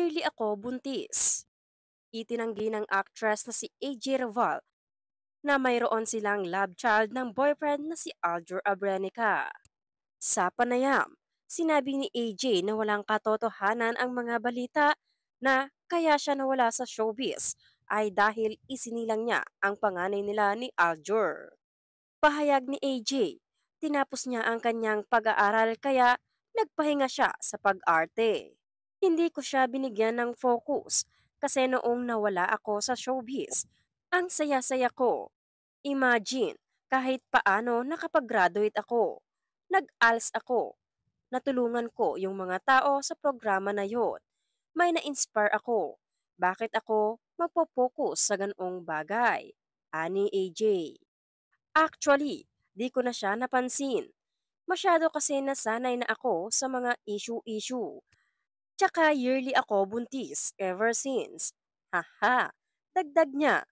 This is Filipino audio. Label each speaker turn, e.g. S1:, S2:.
S1: yearly ako buntis. Itinanggi ng actress na si AJ Raval na mayroon silang love child ng boyfriend na si Aljur Abrenica. Sa panayam, sinabi ni AJ na walang katotohanan ang mga balita na kaya siya nawala sa showbiz ay dahil isinilang niya ang panganay nila ni Aljur. Pahayag ni AJ, tinapos niya ang kanyang pag-aaral kaya nagpahinga siya sa pag-arte. Hindi ko siya binigyan ng focus kasi noong nawala ako sa showbiz, ang saya-saya ko. Imagine, kahit paano nakapag-graduate ako. Nag-ALS ako. Natulungan ko yung mga tao sa programa na yon. May na-inspire ako. Bakit ako magpo-focus sa ganong bagay? Ani AJ. Actually, di ko na siya napansin. Masyado kasi nasanay na ako sa mga issue-issue. Tsaka yearly ako buntis ever since. Haha, dagdag niya.